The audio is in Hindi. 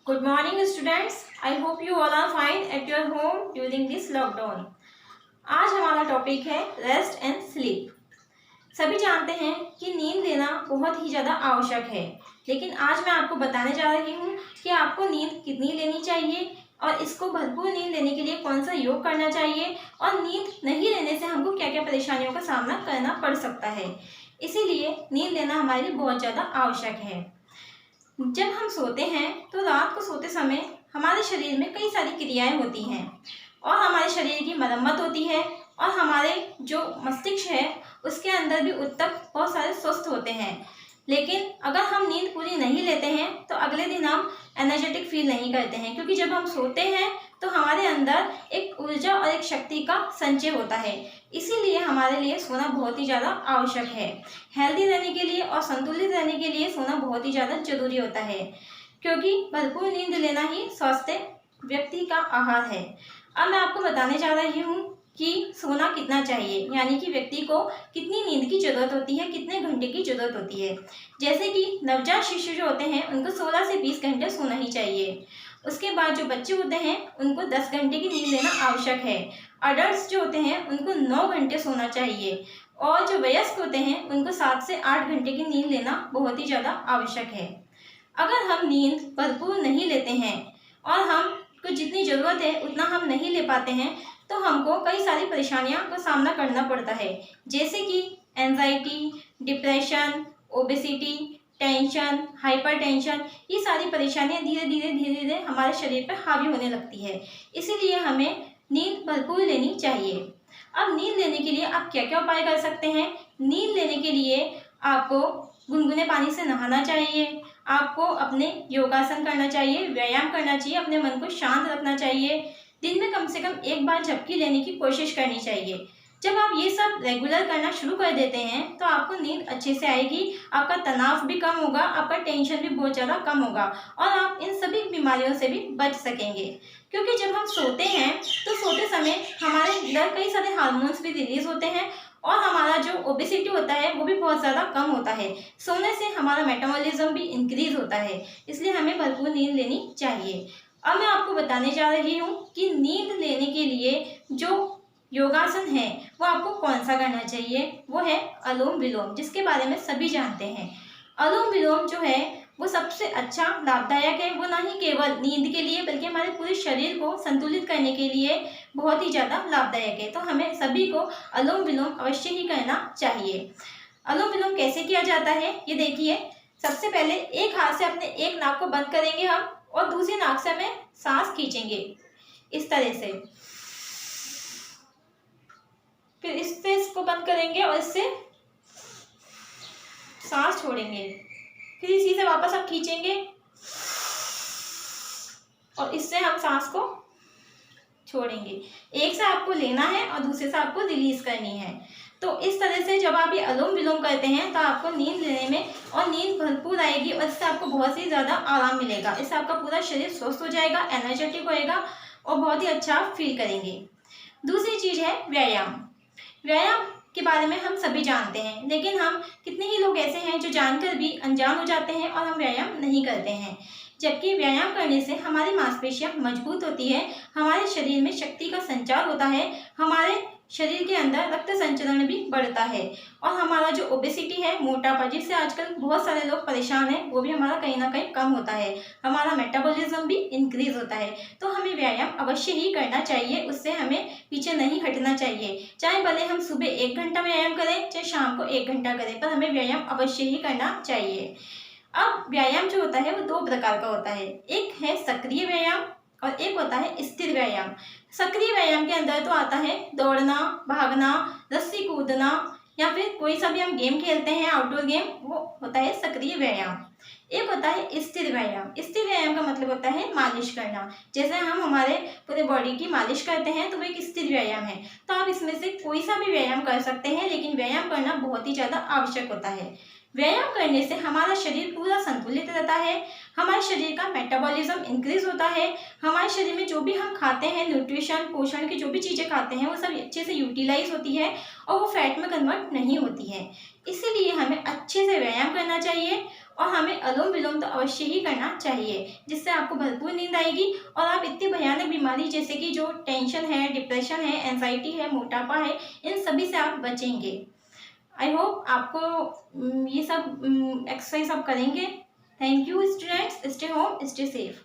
Good morning students. I hope you all are fine at your home during this lockdown. आज हमारा टॉपिक है रेस्ट एंड स्लीप। सभी जानते हैं कि नींद लेना बहुत ही ज़्यादा आवश्यक है, लेकिन आज मैं आपको बताने जा रही हूँ कि आपको नींद कितनी लेनी चाहिए और इसको भरपूर नींद लेने के लिए कौन सा योग करना चाहिए और नींद नहीं लेने से हमको क्या क्या परेशानियों का सामना करना पड़ सकता है। इसीलिए नींद लेना हमारे लिए बहुत ज़्यादा आवश्यक है। जब हम सोते हैं तो रात को सोते समय हमारे शरीर में कई सारी क्रियाएं होती हैं और हमारे शरीर की मरम्मत होती है और हमारे जो मस्तिष्क है उसके अंदर भी ऊतक बहुत सारे स्वस्थ होते हैं। लेकिन अगर हम नींद पूरी नहीं लेते हैं तो अगले दिन हम एनर्जेटिक फील नहीं करते हैं, क्योंकि जब हम सोते हैं तो हमारे अंदर एक ऊर्जा और एक शक्ति का संचय होता है। इसीलिए हमारे लिए सोना बहुत ही ज़्यादा आवश्यक है। हेल्दी रहने के लिए और संतुलित रहने के लिए सोना बहुत ही ज़्यादा जरूरी होता है, क्योंकि भरपूर नींद लेना ही स्वस्थ व्यक्ति का आहार है। अब मैं आपको बताने जा रही हूँ कि सोना कितना चाहिए, यानी कि व्यक्ति को कितनी नींद की जरूरत होती है, कितने घंटे की जरूरत होती है। जैसे कि नवजात शिशु जो होते हैं उनको 16 से 20 घंटे सोना ही चाहिए। उसके बाद जो बच्चे होते हैं उनको 10 घंटे की नींद लेना आवश्यक है। अडल्ट जो होते हैं उनको 9 घंटे सोना चाहिए और जो वयस्क होते हैं उनको 7 से 8 घंटे की नींद लेना बहुत ही ज़्यादा आवश्यक है। अगर हम नींद भरपूर नहीं लेते हैं और हमको जितनी ज़रूरत है उतना हम नहीं ले पाते हैं तो हमको कई सारी परेशानियों का सामना करना पड़ता है, जैसे कि anxiety, depression, obesity, tension, hypertension. ये सारी परेशानियां धीरे धीरे हमारे शरीर पर हावी होने लगती है। इसीलिए हमें नींद भरपूर लेनी चाहिए। अब नींद लेने के लिए आप क्या क्या उपाय कर सकते हैं। नींद लेने के लिए आपको गुनगुने पानी से नहाना चाहिए, आपको अपने योगासन करना चाहिए, व्यायाम करना चाहिए, अपने मन को शांत रखना चाहिए। दिन में कम से कम एक बार झपकी लेने की कोशिश करनी चाहिए। जब आप ये सब रेगुलर करना शुरू कर देते हैं तो आपको नींद अच्छे से आएगी, आपका तनाव भी कम होगा, आपका टेंशन भी बहुत ज़्यादा कम होगा और आप इन सभी बीमारियों से भी बच सकेंगे। क्योंकि जब हम सोते हैं तो सोते समय हमारे अंदर कई सारे हार्मोन्स भी रिलीज होते हैं और हमारा जो ओबेसिटी होता है वो भी बहुत ज़्यादा कम होता है। सोने से हमारा मेटाबॉलिज्म भी इंक्रीज होता है, इसलिए हमें भरपूर नींद लेनी चाहिए। अब मैं आपको बताने जा रही हूँ कि नींद लेने के लिए जो योगासन है वो आपको कौन सा करना चाहिए। वो है अनुलोम विलोम, जिसके बारे में सभी जानते हैं। अनुलोम विलोम जो है वो सबसे अच्छा लाभदायक है। वो ना ही केवल नींद के लिए बल्कि हमारे पूरे शरीर को संतुलित करने के लिए बहुत ही ज़्यादा लाभदायक है। तो हमें सभी को अनुलोम विलोम अवश्य ही करना चाहिए। अनुलोम विलोम कैसे किया जाता है ये देखिए। सबसे पहले एक हाथ से अपने एक नाक को बंद करेंगे हम और दूसरी नाक से हमें सांस खींचेंगे इस तरह से। फिर इससे इसको बंद करेंगे और इससे सांस छोड़ेंगे। फिर इसी से वापस हम खींचेंगे और इससे हम सांस को छोड़ेंगे। एक से आपको लेना है और दूसरे से आपको रिलीज करनी है। तो इस तरह से जब आप ये अनुलोम विलोम करते हैं तो आपको नींद लेने में और नींद भरपूर आएगी और इससे आपको बहुत ही ज़्यादा आराम मिलेगा। इससे आपका पूरा शरीर स्वस्थ हो जाएगा, एनर्जेटिक होएगा और बहुत ही अच्छा फील करेंगे। दूसरी चीज़ है व्यायाम। व्यायाम के बारे में हम सभी जानते हैं, लेकिन हम कितने ही लोग ऐसे हैं जो जानकर भी अनजान हो जाते हैं और हम व्यायाम नहीं करते हैं। जबकि व्यायाम करने से हमारी मांसपेशियां मजबूत होती है, हमारे शरीर में शक्ति का संचार होता है, हमारे शरीर के अंदर रक्त संचरण भी बढ़ता है और हमारा जो ओबेसिटी है, मोटापा, जिससे आजकल बहुत सारे लोग परेशान हैं, वो भी हमारा कहीं ना कहीं कम होता है। हमारा मेटाबॉलिज्म भी इंक्रीज होता है। तो हमें व्यायाम अवश्य ही करना चाहिए, उससे हमें पीछे नहीं हटना चाहिए। चाहे भले हम सुबह 1 घंटा व्यायाम करें चाहे शाम को 1 घंटा करें, पर हमें व्यायाम अवश्य ही करना चाहिए। अब व्यायाम जो होता है वो 2 प्रकार का होता है। एक है सक्रिय व्यायाम और एक होता है स्थिर व्यायाम। सक्रिय व्यायाम के अंदर तो आता है दौड़ना, भागना, रस्सी कूदना या फिर कोई सा भी हम गेम खेलते हैं आउटडोर गेम, वो होता है सक्रिय व्यायाम। एक होता है स्थिर व्यायाम। स्थिर व्यायाम का मतलब होता है मालिश करना। जैसे हम हमारे पूरे बॉडी की मालिश करते हैं तो वो एक स्थिर व्यायाम है। तो आप इसमें से कोई सा भी व्यायाम कर सकते हैं, लेकिन व्यायाम करना बहुत ही ज़्यादा आवश्यक होता है। व्यायाम करने से हमारा शरीर पूरा संतुलित रहता है, हमारे शरीर का मेटाबॉलिज्म इंक्रीज होता है, हमारे शरीर में जो भी हम खाते हैं, न्यूट्रिशन, पोषण की जो भी चीज़ें खाते हैं वो सब अच्छे से यूटिलाइज होती है और वो फैट में कन्वर्ट नहीं होती है। इसीलिए हमें अच्छे से व्यायाम करना चाहिए और हमें अनुलोम विलोम तो अवश्य ही करना चाहिए, जिससे आपको भरपूर नींद आएगी और आप इतनी भयानक बीमारी जैसे कि जो टेंशन है, डिप्रेशन है, एंजाइटी है, मोटापा है, इन सभी से आप बचेंगे। आई होप आपको ये सब एक्सरसाइज आप करेंगे। Thank you students, stay home, stay safe.